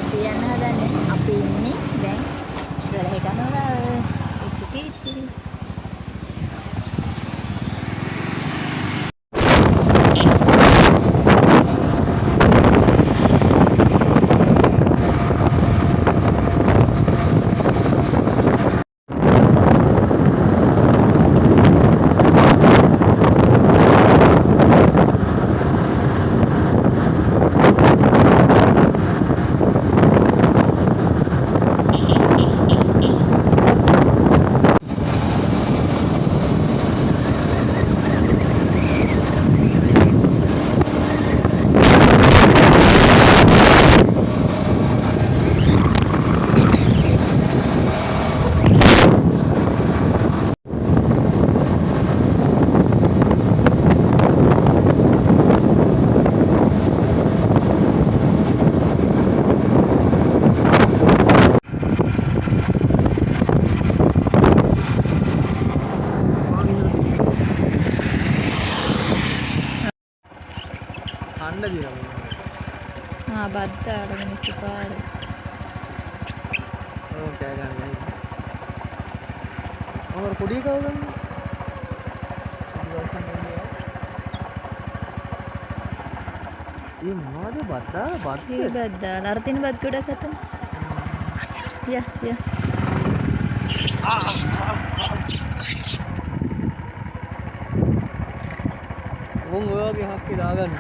කියන්න හදන්නේ අපි ඉන්නේ දැන් රැහෙකනවල ඉතිරි බද්දාල මිනිස්සු පාරේ කෑ ගන්න අර පොඩි කවුද මේ මොනවද බද්දාල අර තින බත් ගොඩක් අතන යා උන් ඔය වගේ හක්කේ දාගන්න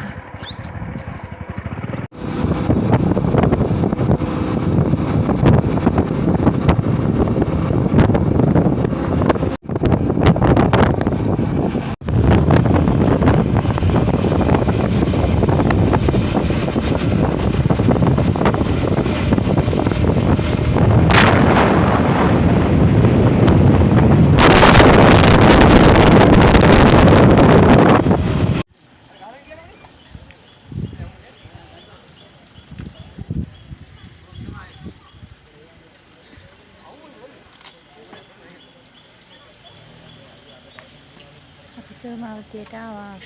සෝමාවතියට ආවා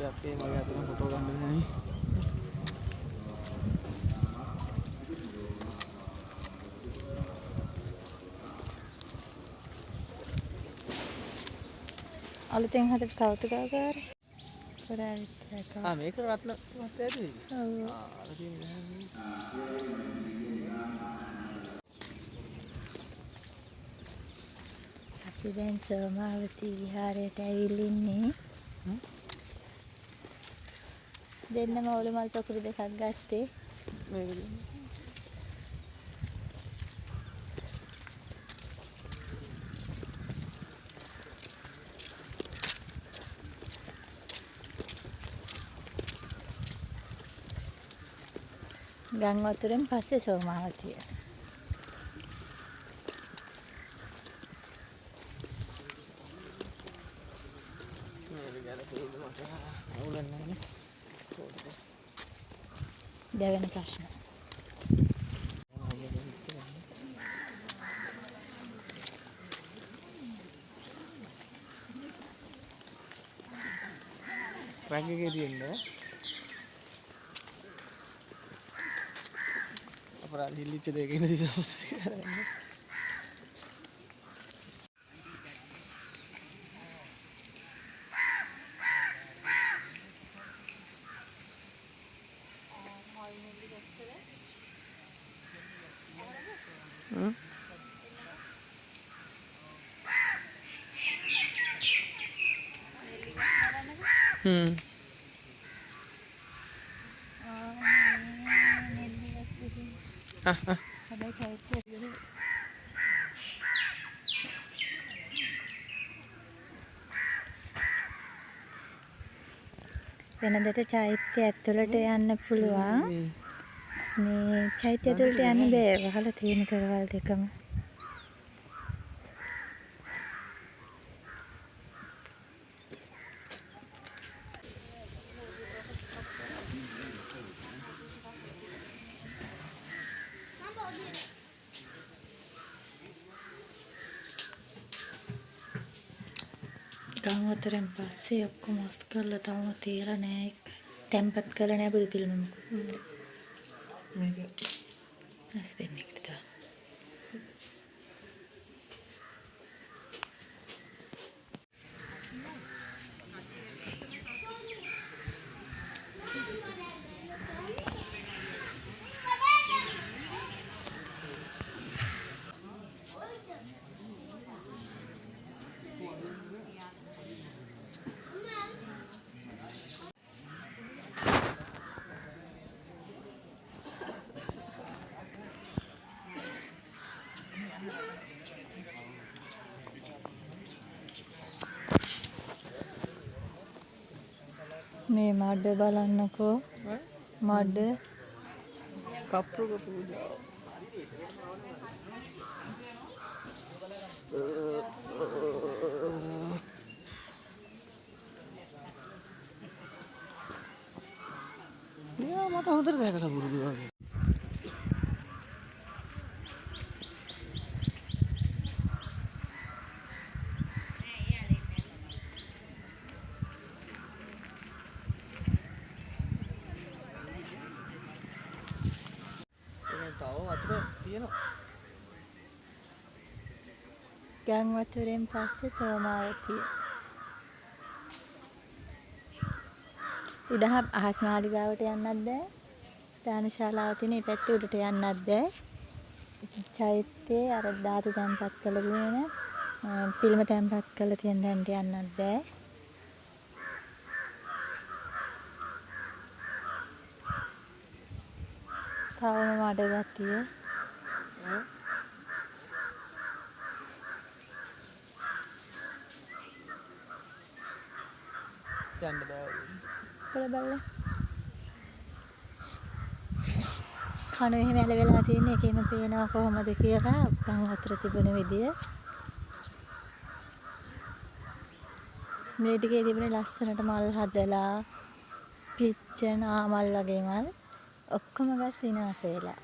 අපේ මගේ අතන ෆොටෝ ගන්න නෑනේ අලුතෙන් හදපු කෞතුකාගාරය පුරාවිද්‍යාක මේක රත්න මත ඇති අපි දැන් සෝමාවතී විහාරයට ඇවිල්ලා ඉන්නේ දෙන්නම ඔලු මල් පොකුරු දෙකක් ගත්තේ ගම් වතුරෙන් පස්සේ සෝමාවතිය දෙවෙනි ප්‍රශ්න රැංග එකේ තියෙන්නේ අපරාධ හිල්ලිච්ච දෙකකින් ඉතිපස්සේ කරන්නේ වෙනදට චෛත්‍ය ඇතුළට යන්න පුළුවන් මේ චෛත්‍ය ඇතුළට යන්න බෑ වහලා තියෙන කරවල් දෙකම ගම් වතුරෙන් පස්සේ ඔක්කොම අස් කරලා තාම තියලා නෑ. තැම්පත් කරලා නෑ බුදු පිළිම මොකද. මේක ඇස් වෙන්නේ එකට දාන්න. මේ මඩ බලන්නකෝ. මඩ කප්පුක පූජාව. යා මට හොඳට දැකලා පුරුදු වගේ. ගම් වතුරෙන් පස්සේ සෝමාවතිය. උඩහ අහස් මාලිගාවට යන්නත් බෑ. දානශාලාව තියෙන මේ පැත්තේ උඩට යන්නත් බෑ. චෛත්‍යයේ අර ධාතු තැන්පත් කළ තියෙන පිළිම තැන්පත් කළ තියෙන තැනට යන්නත් බෑ. තවම මඩ ගතිය. යන්න බෑ. කොළ බලලා. කණු එහෙම ඇල වෙලා තියෙන එකේම පේනවා කොහොමද කියලා ගම් වතුර තිබුණ විදිය. මේ ටිකේ තිබුණේ ලස්සනට මල් හදලා පිච්චෙන ආමල් වගේ මල් ඔක්කොම ගස් විනාශ වෙලා.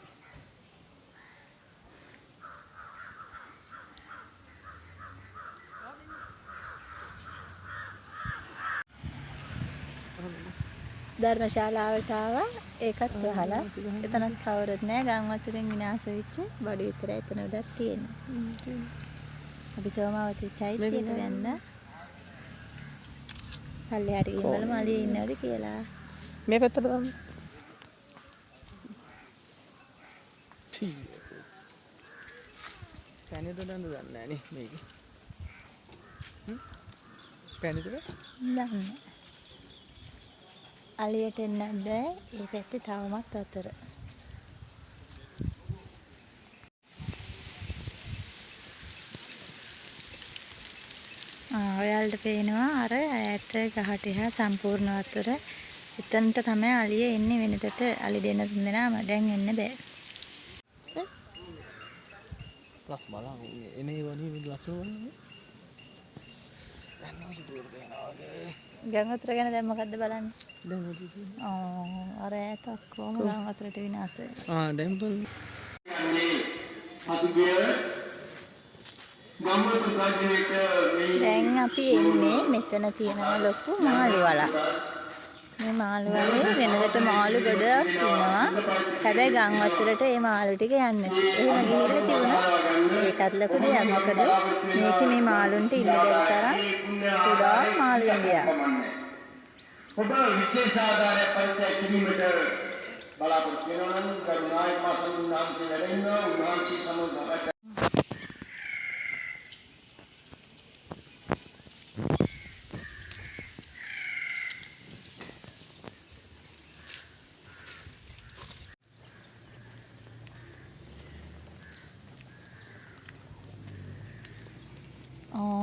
ධර්මශාලාවට ආවා ඒකත් වහලා එතනත් කවුරුත් නැහැ ගම් වතුරෙන් විනාශ වෙච්ච බඩු විතරයි එතන උඩක් තියෙන්නේ. අපි සෝමාවතී චෛත්‍යයට වැන්දා. පල්ලෙහාට ගිහින් බලමු අලියේ ඉන්නවද කියලා. මේ පැත්තට දාන්න. පැණිද දන්න දන්නේ නැහැ නේ මේක. පැණිද? දන්නේ. අලියට එන්නත් බෑ. ඒ පැත්තේ තවමත් වතුර. ඔයාලට පේනවා අර ඈත ගහට එහා සම්පූර්ණ වතුර. එතනට තමයි අලිය එන්නේ වෙනතට අලි දෙන්න තුන් දෙනාම දැන් එන්න බෑ. ලස් බලන්න එනේ වනේ ලස්සන වනේ. දැන් මොකද දෙනවාගේ. ගම් වතුර ගැන දැන් මොකද්ද බලන්නේ? දැන් මොකද කියන්නේ? අර ඈත ඔක්කොම ගම් වතුරට විනාශ වෙලා. දැන් බලන්න. දැන් අපි එන්නේ මෙතන තියෙනවා ලොකු මාළු වලක්. මේ මාළු වලේ වෙනදට මාළු ගොඩක් ඉන්නවා. හැබැයි ගම් වතුරට මේ මාළු ටික යන්නේ නැහැ. එහෙම ගිහිල්ලා තිබුණා. ඒකත් ලොකු දෙයක්. මොකද මේකේ මේ මාළුන්ට ඉන්න බැරි තරම් ගොඩාක් මාළු ඉන්දියා. ඔබ විශේෂ ආධාරයක් පරිත්‍යාග කිරීමට බලාපොරොත්තු වෙනවා නම් කරුණායි මාතෘ නාමයෙන් වැඩෙන්න උන්වහන්සේ සමග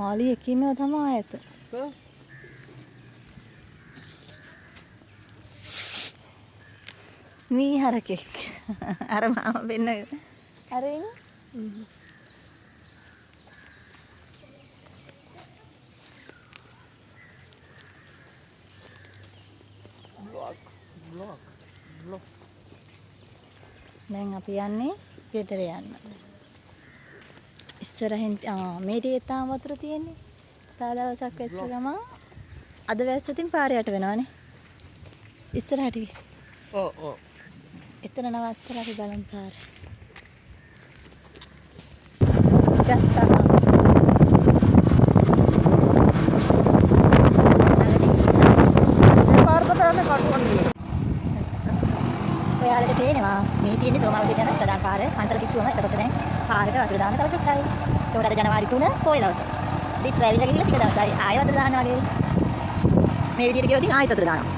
අලි එකින්ම තමයි ඇත. මී හරකෙක්. අර මාම වෙන්න අර ඉන්නේ. බ්ලොක්. දැන් අපි යන්නේ ගෙදර යන්න. ඉස්සරහින් මේ ටිකේ තාම වතුර තියෙන්නේ. තා දවසක් වැස්ස ගමන් අද වැස්සතින් පාර යට වෙනවනේ. ඉස්සරහට ගිහ. ඔව්. එතන නවත්තලා අපි බලමු පාර. ගත්තා. ඔයාලට තේරෙනවා මේ තියෙන්නේ සෝමාවතී යන ප්‍රධාන පාර අන්තර කිට්ටුවම. එතකොට දැන් පාරට වතුර දාන්න තව චුට්ටයි. ඒකට අද ජනවාරි 3 පොය දවස. දිත් වැවිලා ගිහලා ටික දවසයි ආයෙ වතුර දානවා වගේ. මේ විදිහට ගියොත් ආයෙත් වතුර දානවා.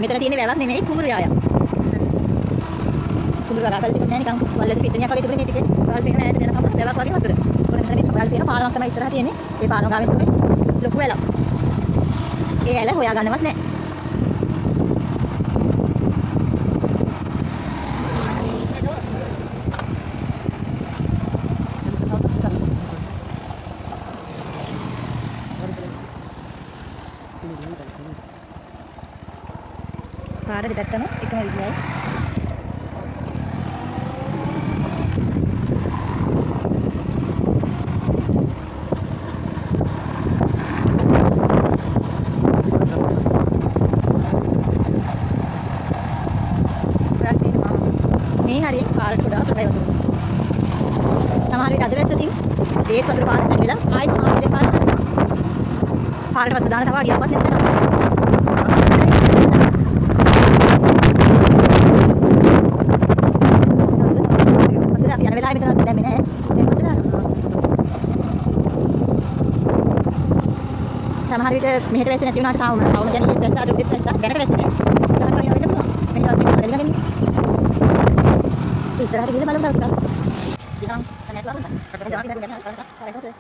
මෙතන තියෙන්නේ වැවක් නෙමෙයි කුඹුරු යායක්. කුඹුරු ගාලා තිබුණේ නැහැ නිකන් වල්ලේ පිටිනියක් වගේ තිබුණේ ටිකේ. වල් පේන ඈත දෙනකම් වැවක් වගේ වතුර. ඒකට මෙතන වල් පේන පාලමක් තමයි ඉස්සරහ තියෙන්නේ. ඒ පාලම ගාවෙන් තමයි ලොකු වැලක්. ඒ ඇල හොයාගන්නවත් නැහැ. පාර දෙකටම එකම විදියයි. මේ හරිය පාරට ගොඩාක් හදයි වතුර. සමහර විට අද වැස්සකින් ඒත් වතුර පාරට වැඩි වෙලා ආයෙත් සමහර පාරට යනවා. පාරට වතුර දාන තව අඩියක්වත් නැත්නම් සමහර විට මෙහෙට වැස්සේ නැති වුණාට තාම කියන්නේ වැස්ස අද උදේත් වැස්ස දැනට වැස්සේ නෑ. තාම වහිනා වෙන්න පුළුවන්. මෙන්න අද මෙන්න දෙන්න. ඉස්සරහට ගිහලා බලමු තාත්තා. දිනම් තනියක් ලබන්න. ඉස්සරහට ගිහලා බලන්න. හරි.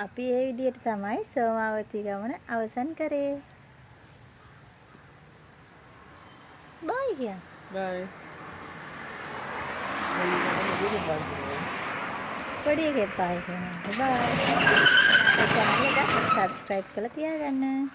අපි ඒ විදිහට තමයි සෝමාවතී ගමන අවසන් කරේ. බයි කිය. බයි. පොඩි එකේ බයි කියනවා. බයි. සබ්ස්ක්‍රයිබ් කරලා තියාගන්න.